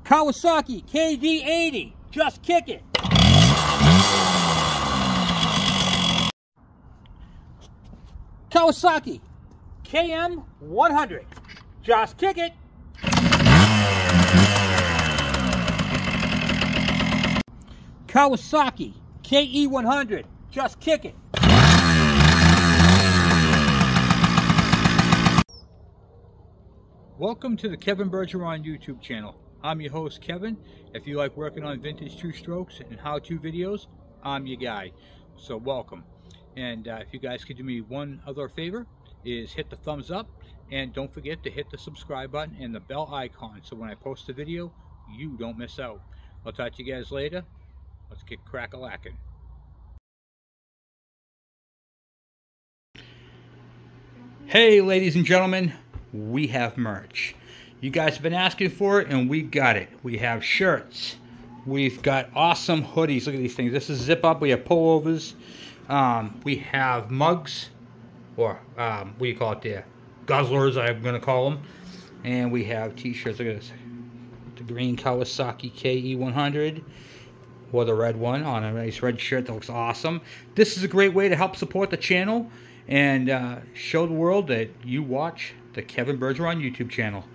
Kawasaki KD80, just kick it. Kawasaki KM100, just kick it. Kawasaki KE100, just kick it. Welcome to the Kevin Bergeron YouTube channel. I'm your host, Kevin. If you like working on vintage two-strokes and how-to videos, I'm your guy. So welcome. And if you guys could do me one other favor, is hit the thumbs up, and don't forget to hit the subscribe button and the bell icon so when I post a video, you don't miss out. I'll talk to you guys later. Let's get crack-a-lackin'. Hey, ladies and gentlemen, we have merch. You guys have been asking for it, and we got it. We have shirts. We've got awesome hoodies. Look at these things. This is zip up. We have pullovers. We have mugs, or what do you call it there? Guzzlers, I'm going to call them. And we have t-shirts. Look at this. The green Kawasaki KE100. Or the red one on a nice red shirt that looks awesome. This is a great way to help support the channel and show the world that you watch the Kevin Bergeron YouTube channel.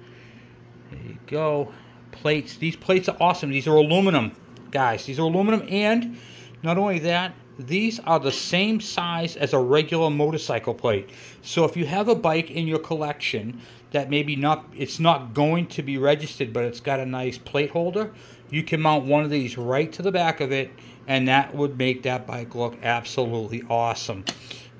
There you go. Plates. These plates are awesome. These are aluminum, guys. These are aluminum, and not only that, these are the same size as a regular motorcycle plate. So if you have a bike in your collection that maybe it's not going to be registered, but it's got a nice plate holder, you can mount one of these right to the back of it, and that would make that bike look absolutely awesome.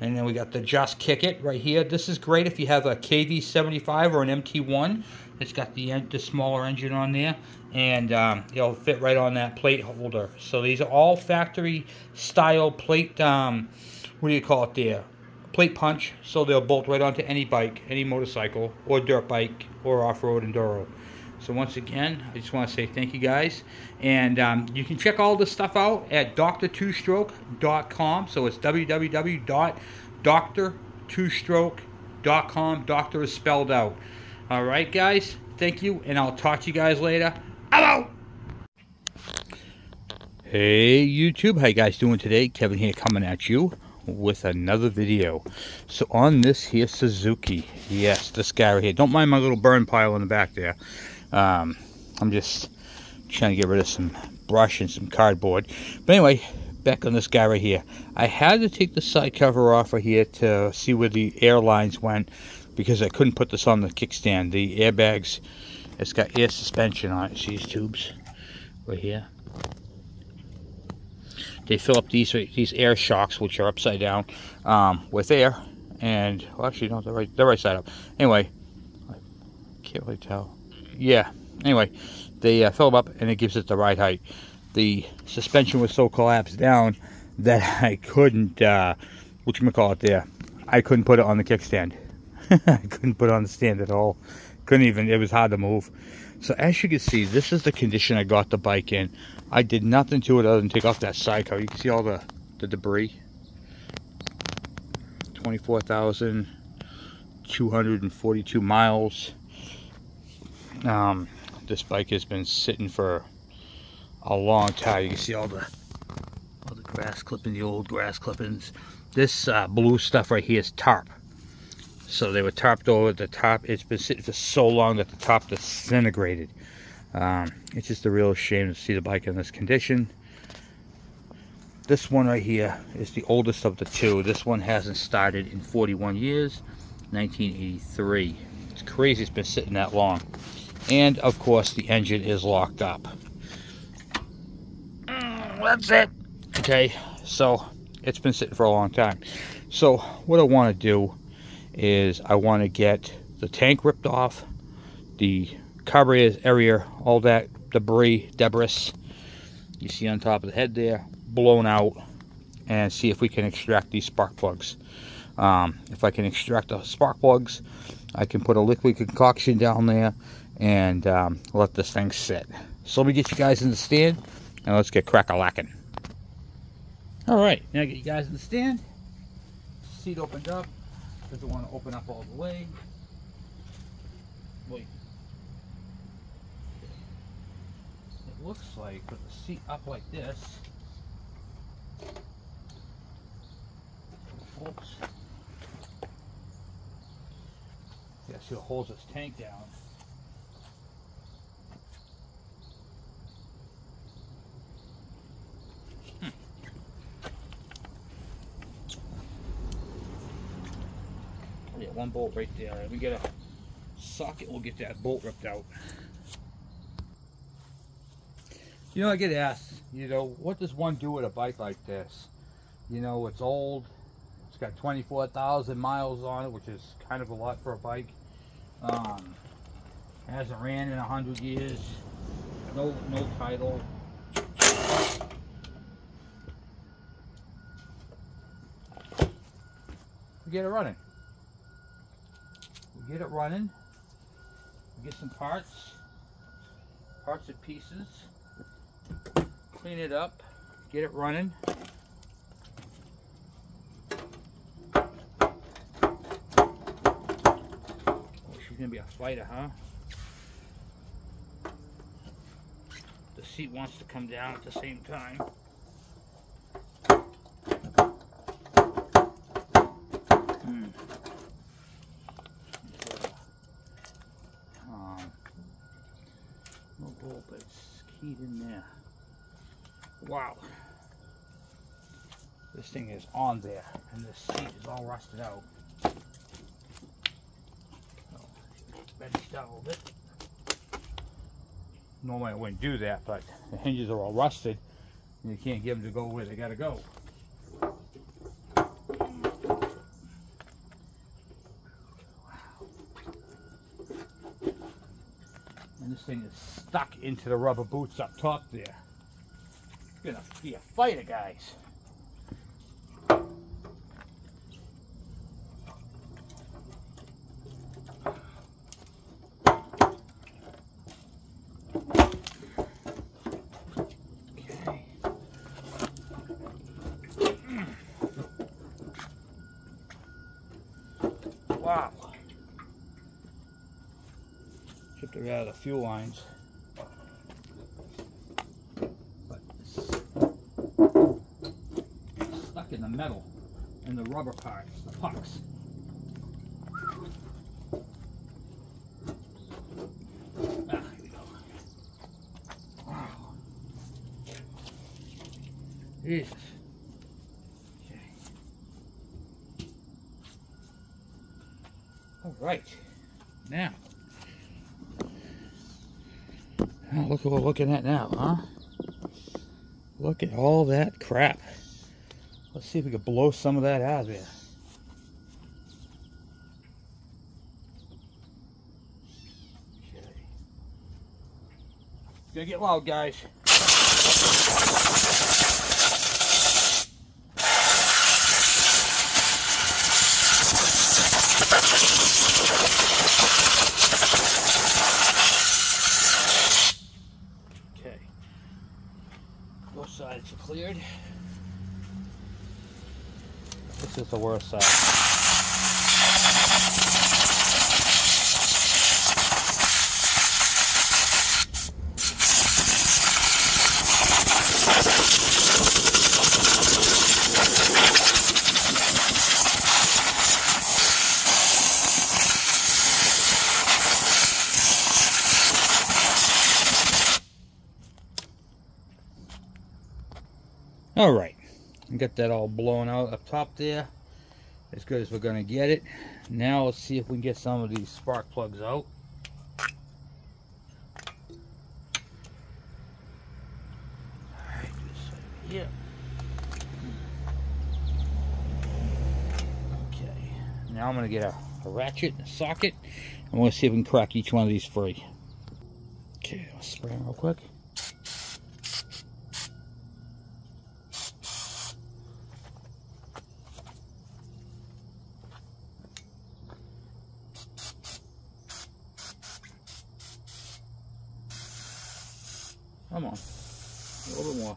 And then we got the Just Kick It right here. This is great if you have a KV75 or an MT1. It's got the smaller engine on there, and it'll fit right on that plate holder. So these are all factory style plate, what do you call it there? Plate punch, so they'll bolt right onto any bike, any motorcycle, or dirt bike, or off-road enduro. So once again, I just want to say thank you guys. And you can check all this stuff out at drtwostroke.com. So it's www.drtwostroke.com. Doctor is spelled out. All right, guys. Thank you, and I'll talk to you guys later. I'm out. Hey, YouTube. How you guys doing today? Kevin here coming at you with another video. So on this here Suzuki, yes, this guy right here. Don't mind my little burn pile in the back there. I'm just trying to get rid of some brush and some cardboard. But anyway, back on this guy right here. I had to take the side cover off right here to see where the air lines went, because I couldn't put this on the kickstand. The airbags, it's got air suspension on it. See these tubes right here? They fill up these air shocks, which are upside down, with air. And, well, actually, no, they're right side up. Anyway, I can't really tell. Yeah, anyway, they fill them up, and it gives it the right height. The suspension was so collapsed down that I couldn't, whatchamacallit there, I couldn't put it on the kickstand. I couldn't put it on the stand at all. Couldn't even, it was hard to move. So as you can see, this is the condition I got the bike in. I did nothing to it other than take off that side cover. You can see all the debris. 24,242 miles. This bike has been sitting for a long time. You can see all the grass clippings, the old grass clippings. This blue stuff right here is tarp. So they were tarped over the top. It's been sitting for so long that the top disintegrated. It's just a real shame to see the bike in this condition. This one right here is the oldest of the two. This one hasn't started in 41 years, 1983. It's crazy it's been sitting that long. And of course the engine is locked up. That's it. Okay, so it's been sitting for a long time. So what I want to do is I want to get the tank ripped off, the carburetor area, all that debris you see on top of the head there, blown out, and see if we can extract these spark plugs. If I can extract the spark plugs, I can put a liquid concoction down there and let this thing sit. So let me get you guys in the stand, and let's get crack-a-lackin'. Alright, now I get you guys in the stand. Seat opened up. Doesn't want to open up all the way. Wait. looks like with the seat up like this. Oops. Yeah, see, it holds this tank down. Oh, yeah, one bolt right there. If we get a socket, we'll get that bolt ripped out. You know, I get asked, you know, what does one do with a bike like this? You know, it's old. It's got 24,000 miles on it, which is kind of a lot for a bike. Hasn't ran in 100 years. No title. We get it running. We get it running. We get some parts and pieces. Clean it up. Get it running. She's gonna be a fighter, huh? The seat wants to come down at the same time. No bolt, but it's keyed in there. Wow. This thing is on there, and this seat is all rusted out. Benched out a little bit. Normally I wouldn't do that, but the hinges are all rusted and you can't get them to go where they gotta go. Wow. And this thing is stuck into the rubber boots up top there. It's gonna be a fighter, guys. Wow. Chipped it out of the fuel lines. But it's stuck in the metal and the rubber parts, the pucks. Ah, here we go. Wow. Jesus. All right, now, look what we're looking at now, huh? Look at all that crap. Let's see if we can blow some of that out of there. Okay. It's gonna get loud, guys. Both sides are cleared. This is the worst side. All right, got that all blown out up top there, as good as we're gonna get it. Now let's see if we can get some of these spark plugs out. All right, this side here. Okay, now I'm gonna get a ratchet and a socket, and we're gonna see if we can crack each one of these free. Okay, I'll spray them real quick. Come on, a little bit more.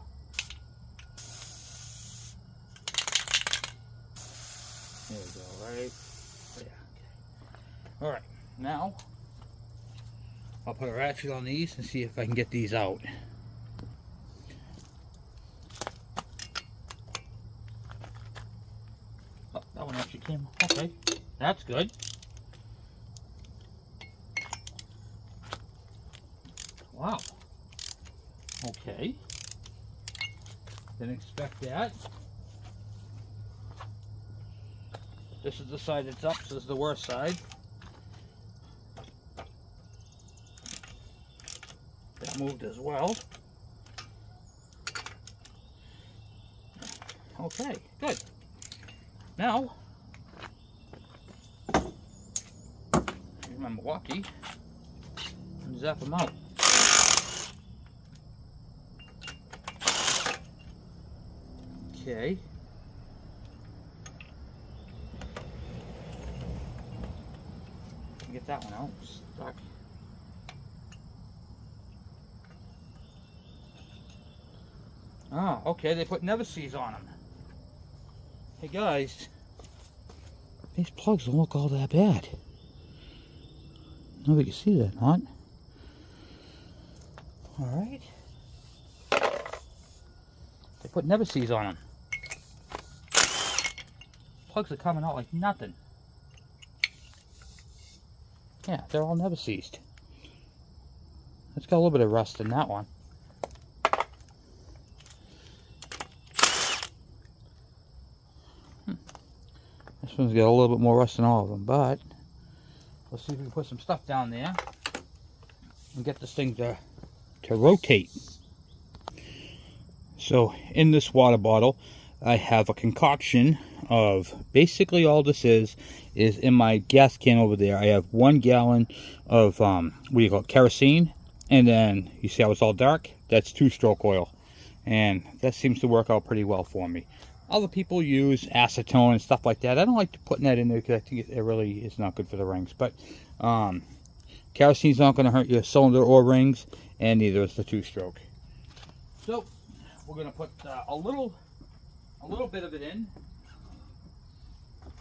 There we go, right there. Okay. All right, now I'll put a ratchet on these and see if I can get these out. Okay, that's good. Wow. Okay. Didn't expect that. This is the side that's up, so this is the worst side. That moved as well. Okay, good. Now, here's my Milwaukee. And zap them out. Okay. Get that one out. Stuck. Oh, okay, they put never sees on them. Hey guys, these plugs don't look all that bad. Nobody can see that, not? Alright. They put never sees on them. Plugs are coming out like nothing. Yeah, they're all never seized. It's got a little bit of rust in that one. This one's got a little bit more rust than all of them, but let's see if we can put some stuff down there and get this thing to rotate. So in this water bottle, I have a concoction of basically all this is in my gas can over there. I have 1 gallon of what do you call it, kerosene, and then you see how it's all dark? That's 2-stroke oil, and that seems to work out pretty well for me. Other people use acetone and stuff like that. I don't like putting that in there because I think it really is not good for the rings. But kerosene's not going to hurt your cylinder or rings, and neither is the 2-stroke. So we're going to put a little bit of it in.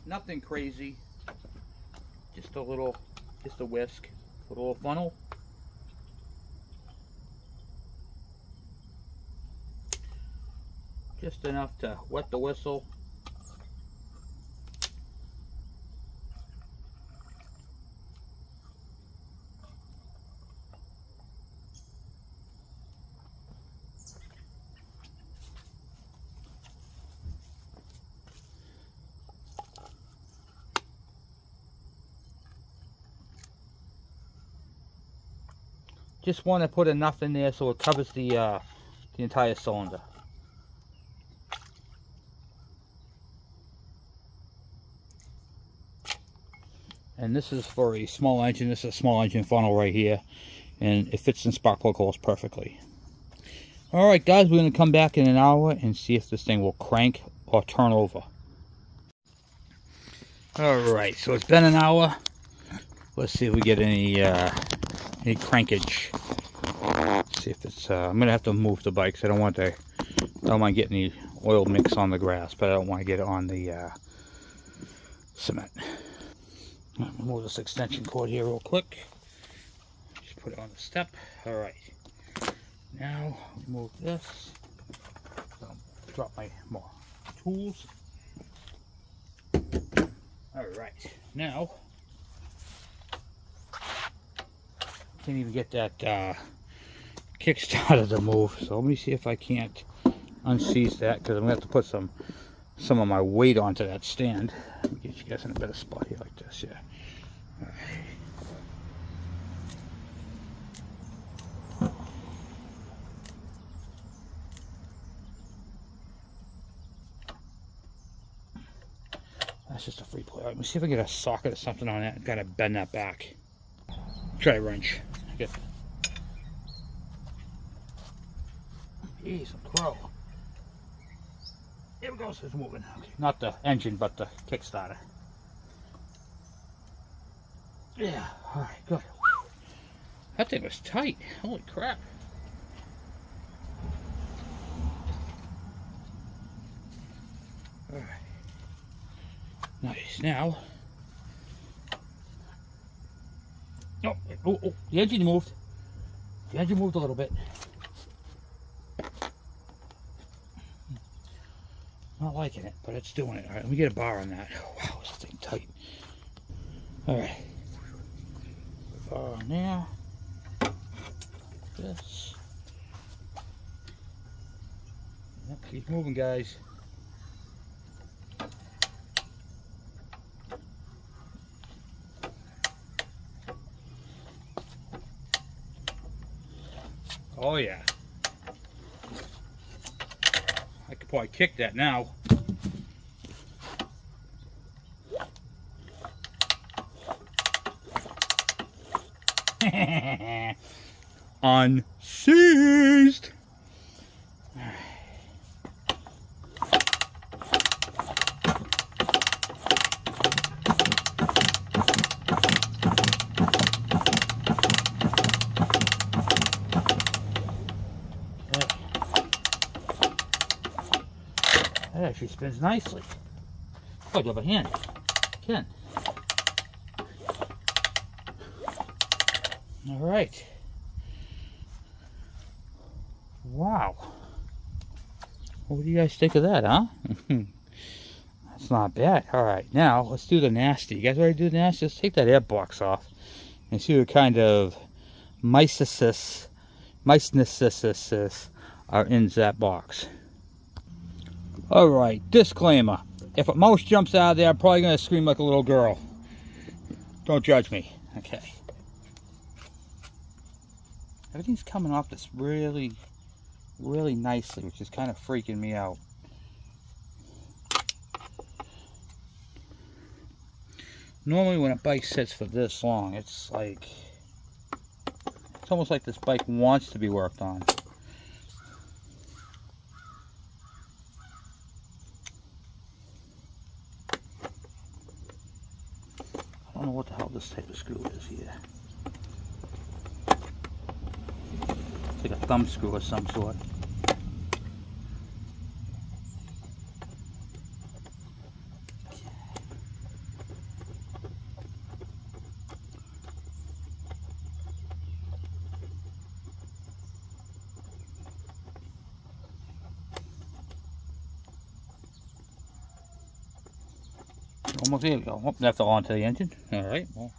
Nothing crazy. Just a whisk. Put a little funnel. Just enough to wet the whistle. Just want to put enough in there so it covers the entire cylinder. And this is for a small engine. This is a small engine funnel right here, and it fits in spark plug holes perfectly. Alright guys, we're going to come back in an hour and see if this thing will crank or turn over. Alright, so it's been an hour. Let's see if we get any crankage. Let's see if it's I'm gonna have to move the bikes. I don't mind getting the oil mix on the grass, but I don't want to get it on the cement. Move this extension cord here real quick. Just put it on the step. Alright. Now move this. Drop my more tools. Alright. Now can't even get that kickstarter to move. So let me see if I can't unseize that, because I'm gonna have to put some of my weight onto that stand. Let me get you guys in a better spot here like this. Yeah. All right. That's just a free play. Let me see if I can get a socket or something on that. I've got to bend that back. Try a wrench. Get. Jeez, a crow. Here it goes. It's moving. Okay. Not the engine, but the kickstarter. Yeah. All right. Good. Whew. That thing was tight. Holy crap. All right. Nice. Now. Oh, the engine moved. The engine moved a little bit. Not liking it, but it's doing it. All right, let me get a bar on that. Wow. is this thing tight. Alright. Now, this. Yep, keep moving, guys. Oh yeah. I could probably kick that now. Unseized. That actually spins nicely. Oh, I do have a hand. Can. All right. Wow. What do you guys think of that, huh? That's not bad. All right, now let's do the nasty. You guys ready to do the nasty? Let's take that air box off and see what kind of micesis are in that box. All right, disclaimer. If a mouse jumps out of there, I'm probably going to scream like a little girl. Don't judge me. Okay. Everything's coming off this really nicely, which is kind of freaking me out. Normally when a bike sits for this long, it's almost like this bike wants to be worked on. I don't know what the hell this type of screw is here. It's like a thumb screw of some sort. Almost there we go. Oh, that's all onto the engine. All right. Well,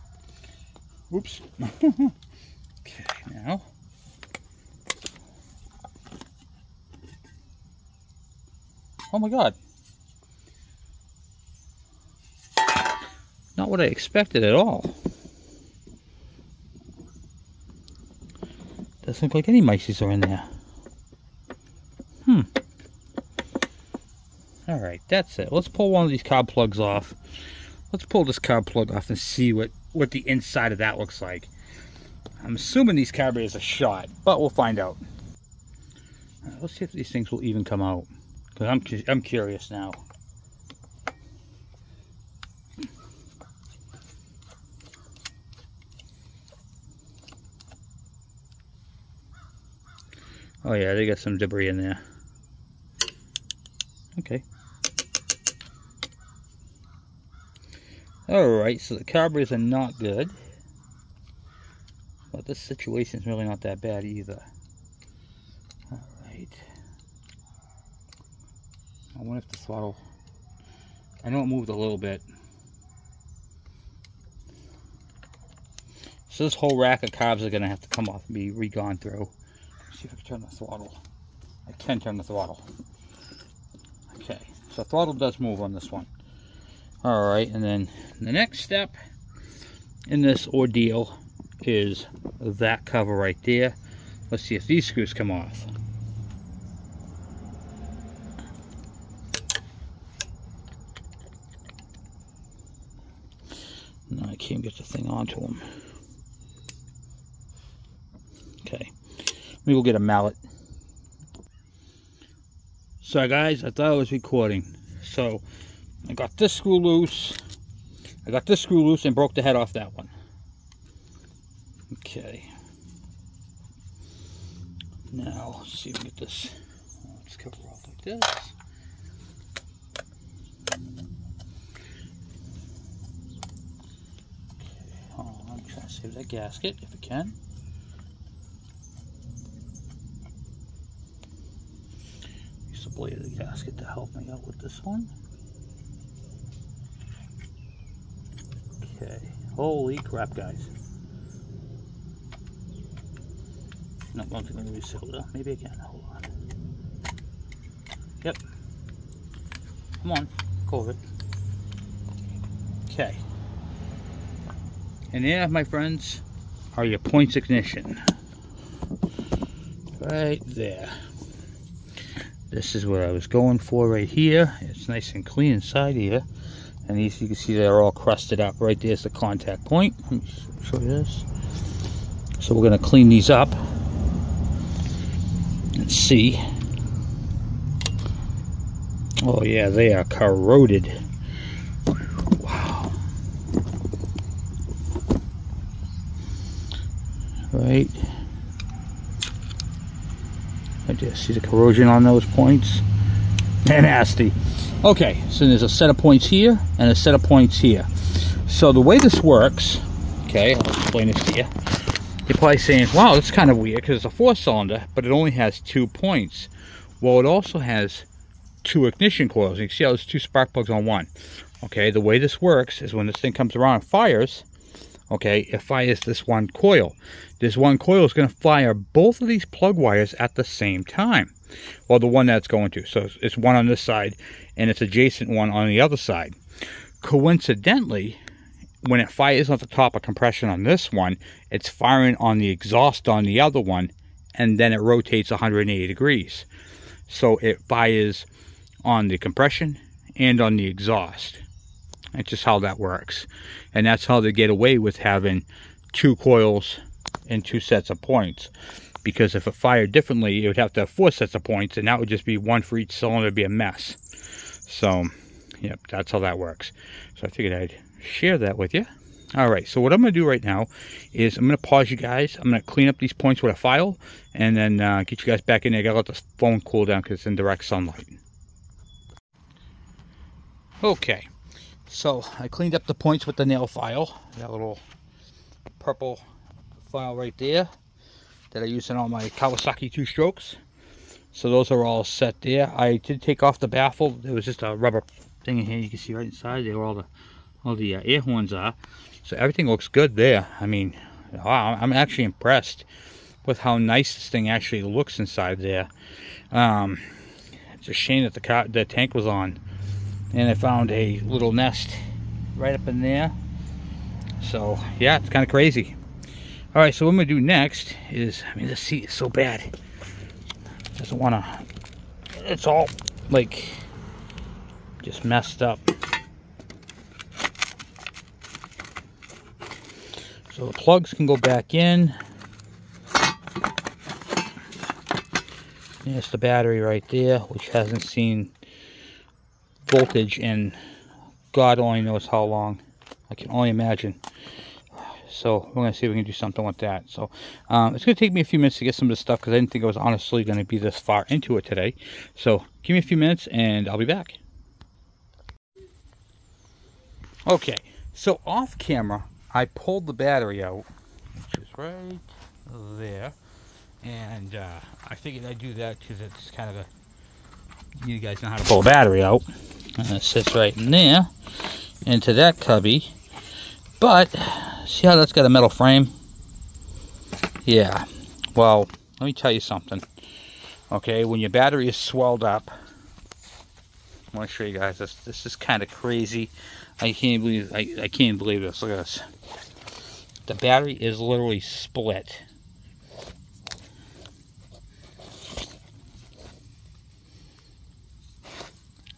oops. Okay, now. Oh my God. Not what I expected at all. Doesn't look like any mices are in there. Alright, that's it. Let's pull one of these carb plugs off. Let's pull this carb plug off and see what the inside of that looks like. I'm assuming these carburetors are shot, but we'll find out. Right, let's see if these things will even come out. Because I'm curious now. Oh yeah, they got some debris in there. Okay. Alright, so the carburetors are not good. But this situation is really not that bad either. Alright. I wonder if the throttle... I know it moved a little bit. So this whole rack of carbs are going to have to come off and be re-gone through. Let's see if I can turn the throttle. I can turn the throttle. Okay, so throttle does move on this one. Alright, and then the next step in this ordeal is that cover right there. Let's see if these screws come off. No, I can't get the thing onto them. Okay, let me go get a mallet. So guys, I thought I was recording. So I got this screw loose. I got this screw loose and broke the head off that one. Okay. Now, let's see if we can get this. Let's cover off like this. Okay, hold on, I'm trying to save that gasket if I can. Use the blade of the gasket to help me out with this one. Holy crap, guys. No, I don't think I'm going to use silver. Maybe I can. Hold on. Yep. Come on. Go over it. Okay. And there, my friends, are your points ignition. Right there. This is what I was going for right here. It's nice and clean inside here. And these, you can see they're all crusted up. Right there's the contact point. Let me show you this. So we're going to clean these up and see. Oh yeah, they are corroded. Wow. Right. I just see the corrosion on those points. They're nasty. Okay, so there's a set of points here and a set of points here. So the way this works, okay, I'll explain this to you. You're probably saying, wow, that's kind of weird because it's a 4-cylinder, but it only has 2 points. Well, it also has 2 ignition coils. You can see how there's 2 spark plugs on one. Okay, the way this works is when this thing comes around and fires, okay, it fires this one coil. This one coil is going to fire both of these plug wires at the same time. Well, the one that's going to. So it's one on this side and it's adjacent one on the other side. Coincidentally, when it fires at the top of compression on this one, it's firing on the exhaust on the other one, and then it rotates 180 degrees. So it fires on the compression and on the exhaust. That's just how that works. And that's how they get away with having 2 coils and 2 sets of points. Because if it fired differently, it would have to have 4 sets of points, and that would just be 1 for each cylinder. It'd be a mess. So, yep, that's how that works. So I figured I'd share that with you. Alright, so what I'm going to do right now is I'm going to pause you guys. I'm going to clean up these points with a file, and then get you guys back in there. I got to let the phone cool down because it's in direct sunlight. Okay, so I cleaned up the points with the nail file. That little purple file right there that I use in all my Kawasaki 2-strokes. So those are all set there. I did take off the baffle. There was just a rubber thing in here. You can see right inside there where all the air horns are. So everything looks good there. I mean, wow, I'm actually impressed with how nice this thing actually looks inside there. It's a shame that the tank was on. And I found a little nest right up in there. So yeah, it's kind of crazy. All right, so what I'm gonna do next is, I mean, this seat is so bad. It doesn't wanna, it's all like just messed up. So the plugs can go back in. There's the battery right there, which hasn't seen voltage in God only knows how long. I can only imagine. So we're going to see if we can do something with that. So it's going to take me a few minutes to get some of this stuff because I didn't think I was honestly going to be this far into it today. So give me a few minutes and I'll be back. Okay, so off camera, I pulled the battery out, which is right there. And I figured I'd do that because it's kind of you guys know how to pull a battery out. And it sits right in there, into that cubby. But, see how that's got a metal frame? Yeah, well, let me tell you something. Okay, when your battery is swelled up, I want to show you guys this. This is kind of crazy. I can't believe I can't believe this. Look at this. The battery is literally split.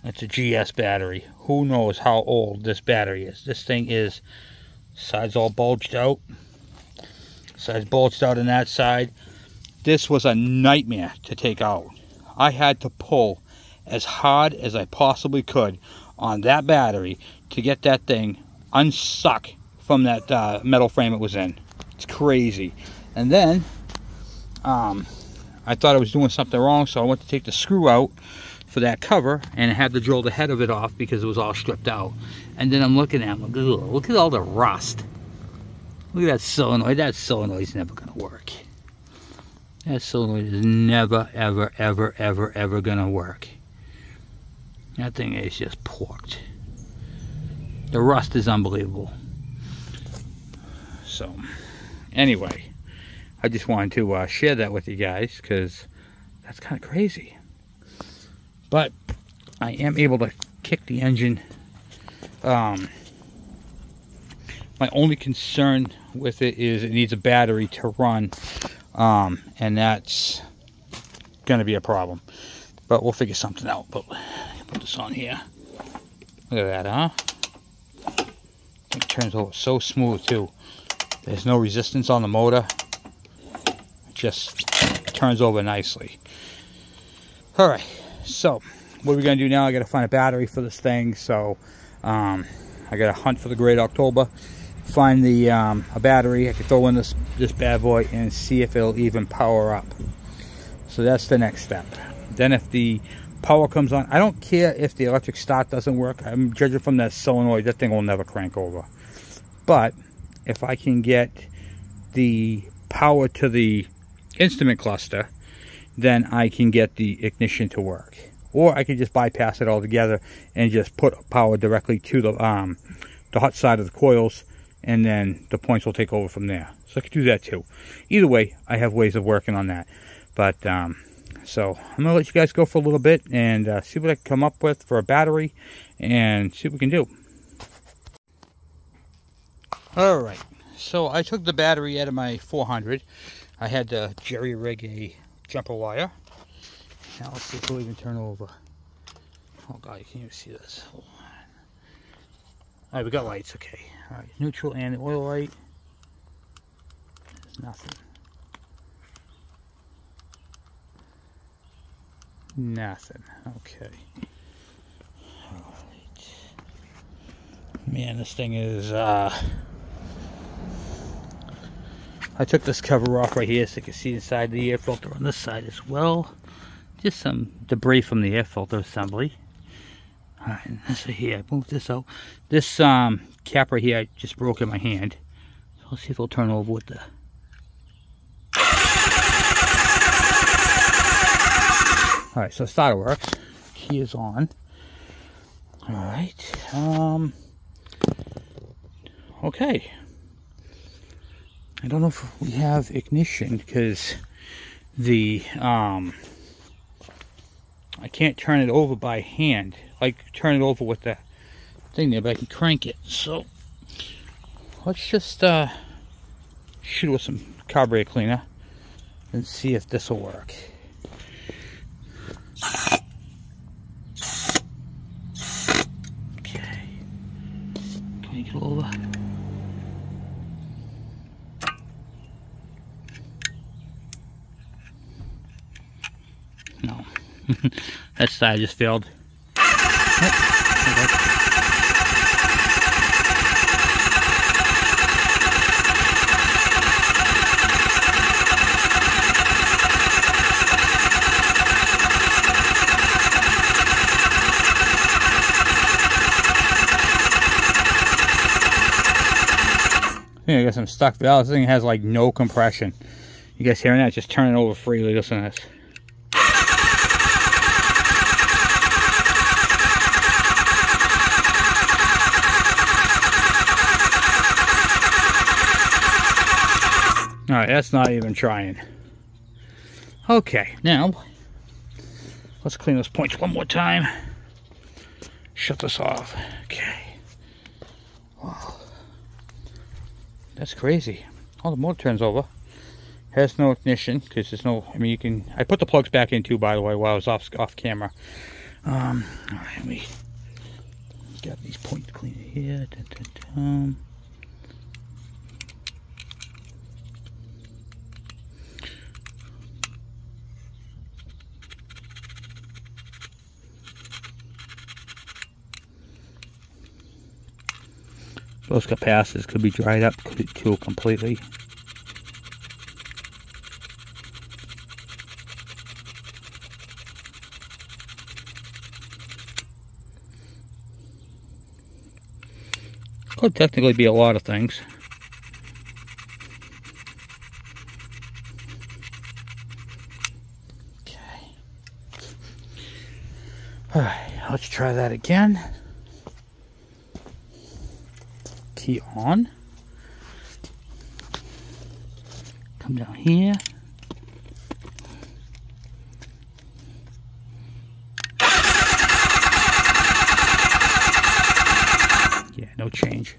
It's a GS battery. Who knows how old this battery is? This thing is sides all bulged out. Sides bulged out on that side. This was a nightmare to take out. I had to pull as hard as I possibly could on that battery to get that thing unstuck from that metal frame it was in. It's crazy. And then I thought I was doing something wrong, so I went to take the screw out for that cover, and I had to drill the head of it off because it was all stripped out. And then I'm looking at it, look at all the rust. Look at that solenoid. That solenoid's never gonna work. That solenoid is never, ever, ever, ever, ever gonna work. That thing is just porked. The rust is unbelievable. So anyway, I just wanted to share that with you guys, because that's kind of crazy. But I am able to kick the engine. My only concern with it is it needs a battery to run, and that's going to be a problem. But we'll figure something out. But put this on here. Look at that, huh? It turns over so smooth too. There's no resistance on the motor. It just turns over nicely. Alright, so what are we going to do now? I got to find a battery for this thing. So I got to hunt for the Great October. Find the a battery. I can throw in this bad boy and see if it'll even power up. So that's the next step. Then if the power comes on, I don't care if the electric start doesn't work. I'm judging from that solenoid, that thing will never crank over. But if I can get the power to the instrument cluster, then I can get the ignition to work. Or I can just bypass it altogether and just put power directly to the hot side of the coils, and then the points will take over from there. So I could do that too. Either way, I have ways of working on that. But so I'm gonna let you guys go for a little bit and see what I can come up with for a battery and see what we can do. Alright, so I took the battery out of my 400. I had to jerry rig a jumper wire. Now let's see if it'll even turn over. Oh god, you can't even see this. Hold on. Alright, we got lights, okay. Alright, neutral and the oil light. There's nothing. Nothing. Okay. Alright. Man, this thing is I took this cover off right here so you can see inside the air filter on this side as well. Just some debris from the air filter assembly. Alright, and this right here, I moved this out. This cap right here I just broke in my hand. So let's see if it'll turn over with the... Alright, so starter works. Key is on. Alright. Okay. I don't know if we have ignition because the I can't turn it over by hand. I turn it over with the thing there, but I can crank it. So let's just shoot it with some carburetor cleaner and see if this will work. Okay. Can you get over? No. That side just failed. I got some stuck valves. This thing has like no compression. You guys hearing that? Just turning over freely. Listen to this. Alright, that's not even trying. Okay, now let's clean those points one more time. Shut this off. Okay. Wow. That's crazy. Oh, the motor turns over. Has no ignition because there's no. I mean, you can. I put the plugs back in too, by the way, while I was off camera. Alright, let me get these points cleaned here. Those capacitors could be dried up too completely. Could technically be a lot of things. Okay. Alright, let's try that again. Key on. Come down here. Yeah, no change.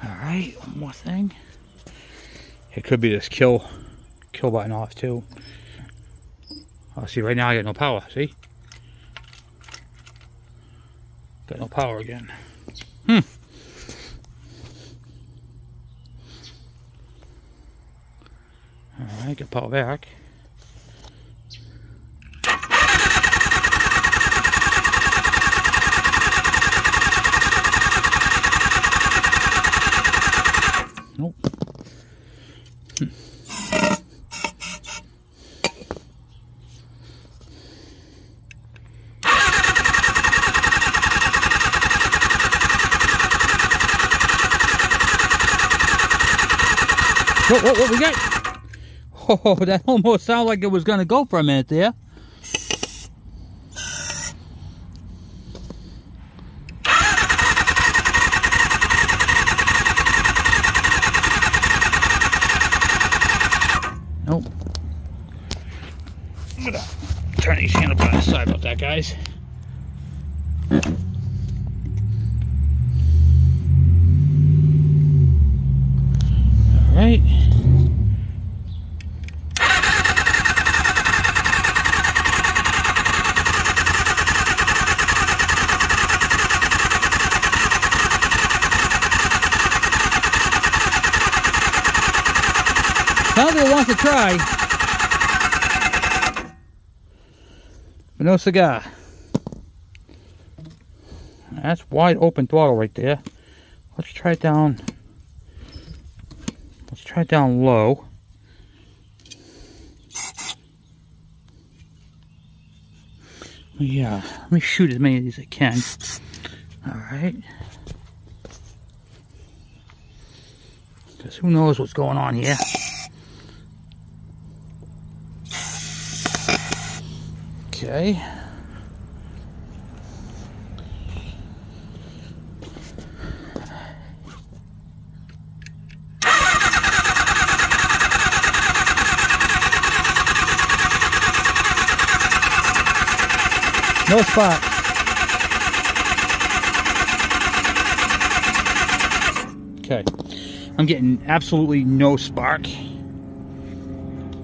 Alright, one more thing. It could be this kill button off too. Oh, see, right now I got no power, see? Got no power again. Alright, got power back. Nope. What we got? Oh, that almost sounded like it was going to go for a minute there. Nope. I'm going to turn these handlebars. Sorry about that, guys. All right. Somebody wants to try, but no cigar. That's wide open throttle right there. Let's try it down. Let's try it down low. Yeah, let me shoot as many of these as I can. All right. Because who knows what's going on here. Okay. No spot. Okay. I'm getting absolutely no spark.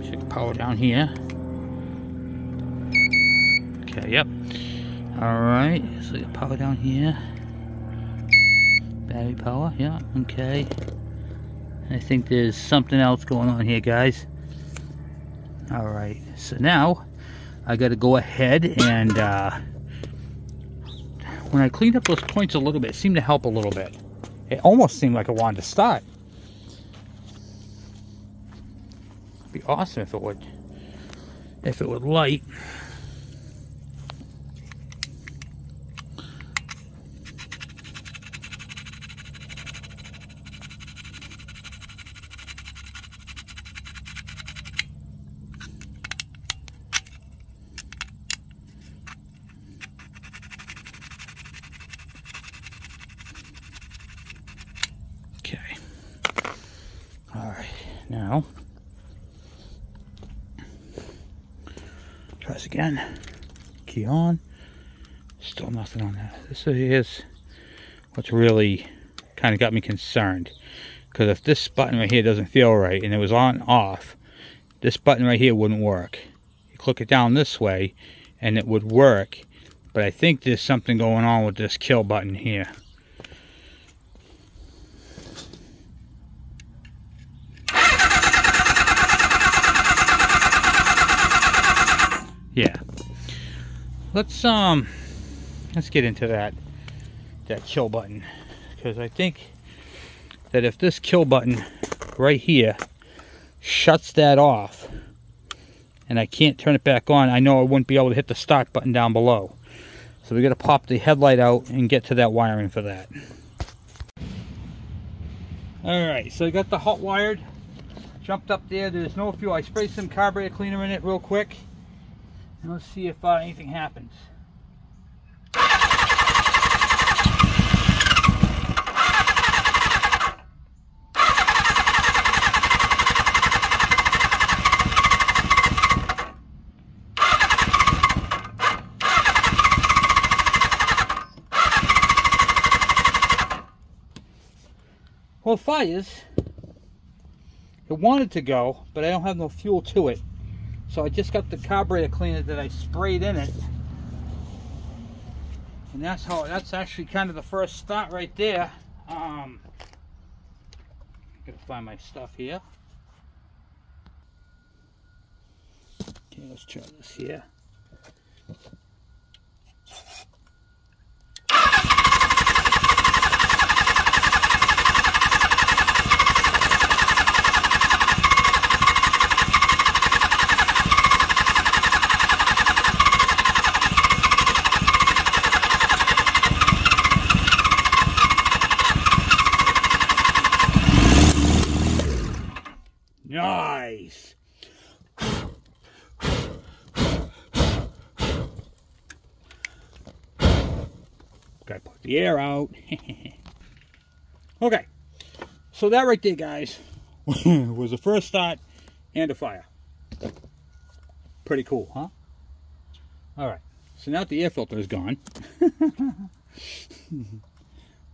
Check power down here. Okay, yep. Alright, so we got power down here. Battery power, yeah, okay. I think there's something else going on here, guys. Alright, so now I gotta go ahead and when I cleaned up those points a little bit, it seemed to help a little bit. It almost seemed like it wanted to start. It'd be awesome if it would light. Okay. Alright, now try this again. Key on. Still nothing on that. This is what's really kind of got me concerned. Because if this button right here doesn't feel right and it was on off, this button right here wouldn't work. You click it down this way and it would work. But I think there's something going on with this kill button here. Yeah. Let's get into that kill button, because I think that if this kill button right here shuts that off and I can't turn it back on, I know I wouldn't be able to hit the start button down below. So we got to pop the headlight out and get to that wiring for that. Alright, so I got the hot wired, jumped up there. There's no fuel. I sprayed some carburetor cleaner in it real quick. And let's see if anything happens. Well, it fires. It wanted to go, but I don't have no fuel to it. So I just got the carburetor cleaner that I sprayed in it. And that's actually kind of the first start right there. I'm gonna find my stuff here. Okay, let's try this here. Nice. Gotta put the air out. Okay, so that right there, guys, was the first start and a fire. Pretty cool, huh? All right, so now that the air filter is gone,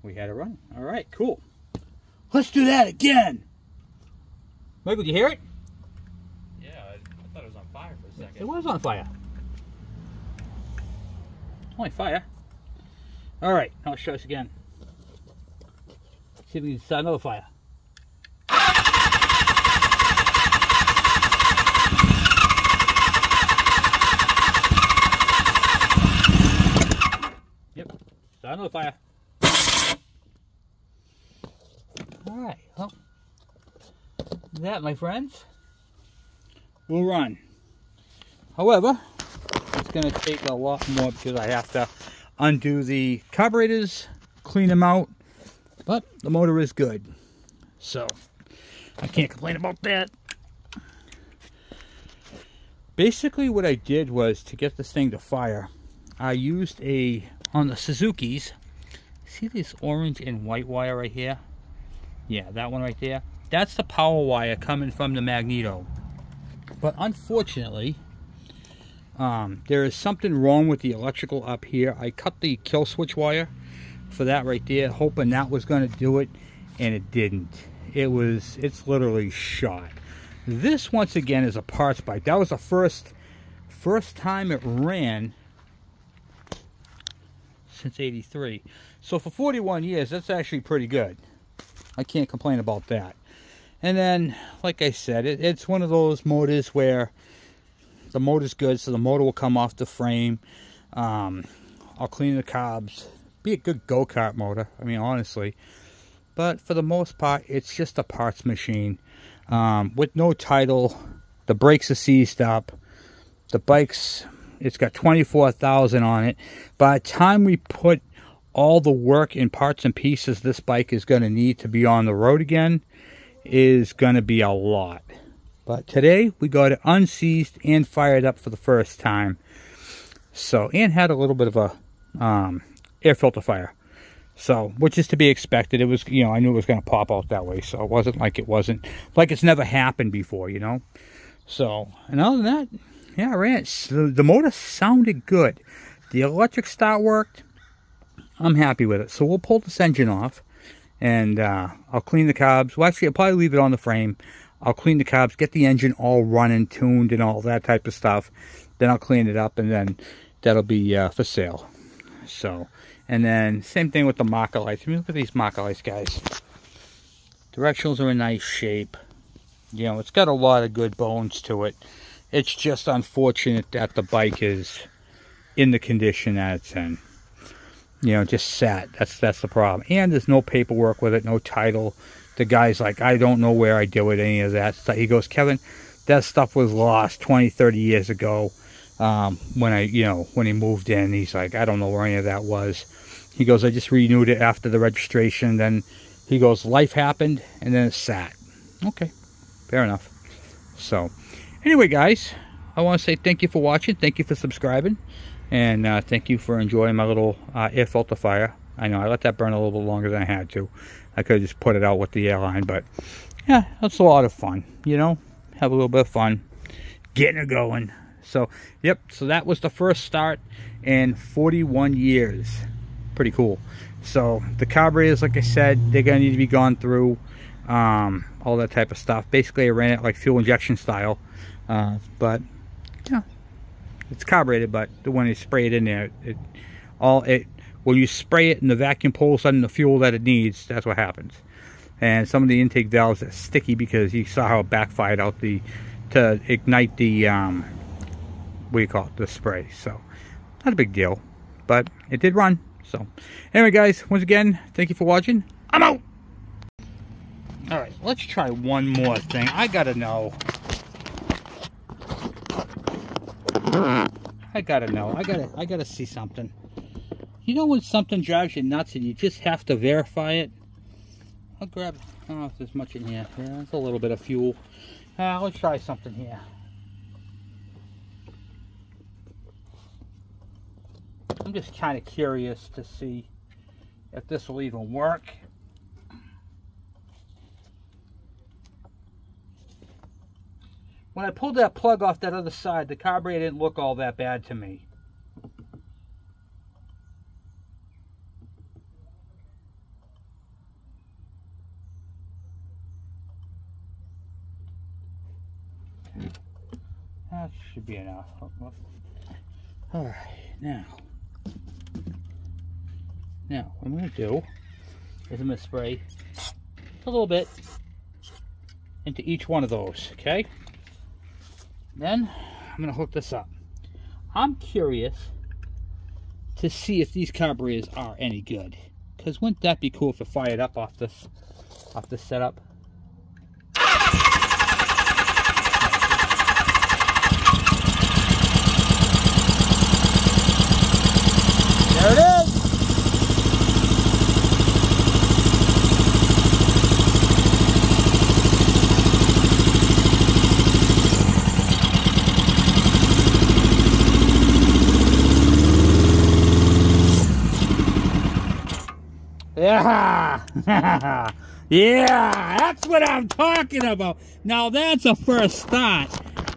we had it running. All right, cool. Let's do that again. Wait, did you hear it? Yeah, I thought it was on fire for a second. It was on fire. Only fire. All right, now let's try this again. See if we can start another fire. Yep, start another fire. All right, well, that, my friends, will run. However, it's going to take a lot more because I have to undo the carburetors, clean them out, but the motor is good, so I can't complain about that. Basically what I did was, to get this thing to fire, I used on the Suzuki's, see this orange and white wire right here? Yeah, that one right there. That's the power wire coming from the magneto. But unfortunately, there is something wrong with the electrical up here. I cut the kill switch wire for that right there, hoping that was going to do it, and it didn't. It's literally shot. This, once again, is a parts bike. That was the first time it ran since '83. So for 41 years, that's actually pretty good. I can't complain about that. And then, like I said, it's one of those motors where the motor's good, so the motor will come off the frame. I'll clean the carbs. Be a good go-kart motor, I mean, honestly. But for the most part, it's just a parts machine. With no title, the brakes are seized up. The bike's, it's got 24,000 on it. By the time we put all the work and parts and pieces this bike is going to need to be on the road again, is going to be a lot. But today we got it unseized and fired up for the first time. So, and had a little bit of a air filter fire. So, which is to be expected. It was, you know, I knew it was going to pop out that way. So it wasn't like it's never happened before, you know. So, and other than that, yeah, I ran it. The motor sounded good. The electric start worked. I'm happy with it. So we'll pull this engine off. And I'll clean the carbs. Well, actually, I'll probably leave it on the frame. I'll clean the carbs, get the engine all running, tuned, and all that type of stuff. Then I'll clean it up, and then that'll be for sale. So, and then same thing with the marker lights. I mean, look at these marker lights, guys. Directionals are in nice shape. You know, it's got a lot of good bones to it. It's just unfortunate that the bike is in the condition that it's in. You know, just sat. That's the problem. And there's no paperwork with it, no title. The guy's like, I don't know where I did with any of that stuff. He goes, Kevin, that stuff was lost 20, 30 years ago. When he moved in, he's like, I don't know where any of that was. He goes, I just renewed it after the registration. Then he goes, life happened, and then it sat. Okay, fair enough. So, anyway, guys, I want to say thank you for watching. Thank you for subscribing. And thank you for enjoying my little air filter fire. I know I let that burn a little bit longer than I had to. I could have just put it out with the airline, but yeah, that's a lot of fun, you know, have a little bit of fun, getting it going. So, yep, so that was the first start in 41 years. Pretty cool. So the carburetors, like I said, they're gonna need to be gone through, all that type of stuff. Basically I ran it like fuel injection style, but yeah, it's carbureted, but when you spray it in there, when you spray it and the vacuum pulls on the fuel that it needs, that's what happens. And some of the intake valves are sticky because you saw how it backfired out to ignite the what do you call it, the spray. So not a big deal, but it did run. So anyway guys, once again, thank you for watching. I'm out. All right, let's try one more thing. I gotta know. I gotta see something. You know when something drives you nuts and you just have to verify it? I'll grab, I don't know if there's much in here. Yeah, there's a little bit of fuel. Let's try something here. I'm just kind of curious to see if this will even work. When I pulled that plug off that other side, the carburetor didn't look all that bad to me. That should be enough. Alright, now what I'm going to do is I'm going to spray a little bit into each one of those, okay? Then I'm going to hook this up. I'm curious to see if these carburetors are any good, because wouldn't that be cool if it fired up off this setup? There it is! Yeah! Yeah! That's what I'm talking about! Now that's a first start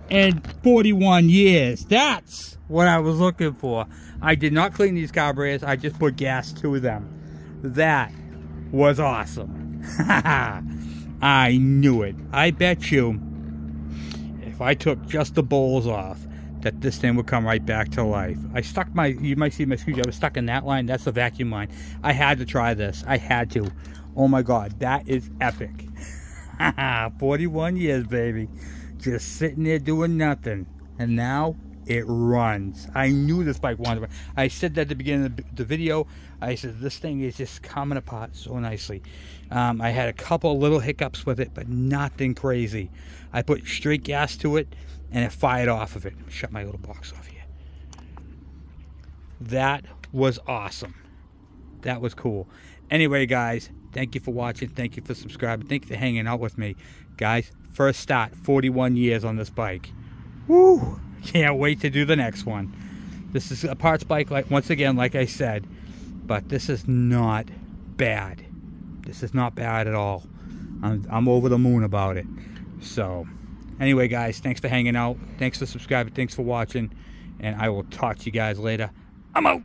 in 41 years. That's what I was looking for. I did not clean these carburetors. I just put gas to them. That was awesome. I knew it. I bet you if I took just the bowls off, that this thing would come right back to life. I stuck my, you might see my screwdriver stuck in that line. That's the vacuum line. I had to try this. I had to. Oh my God, that is epic. 41 years, baby. Just sitting there doing nothing. And now it runs. I knew this bike wanted to run. I said that at the beginning of the video. I said this thing is just coming apart so nicely. I had a couple little hiccups with it, but nothing crazy. I put straight gas to it and it fired off of it. Shut my little box off here. That was awesome. That was cool. Anyway guys, thank you for watching. Thank you for subscribing. Thank you for hanging out with me. Guys, first start, 41 years on this bike. Woo! Can't wait to do the next one. This is a parts bike, like once again, like I said, but this is not bad. This is not bad at all. I'm over the moon about it. So anyway guys, thanks for hanging out. Thanks for subscribing. Thanks for watching. And I will talk to you guys later. I'm out.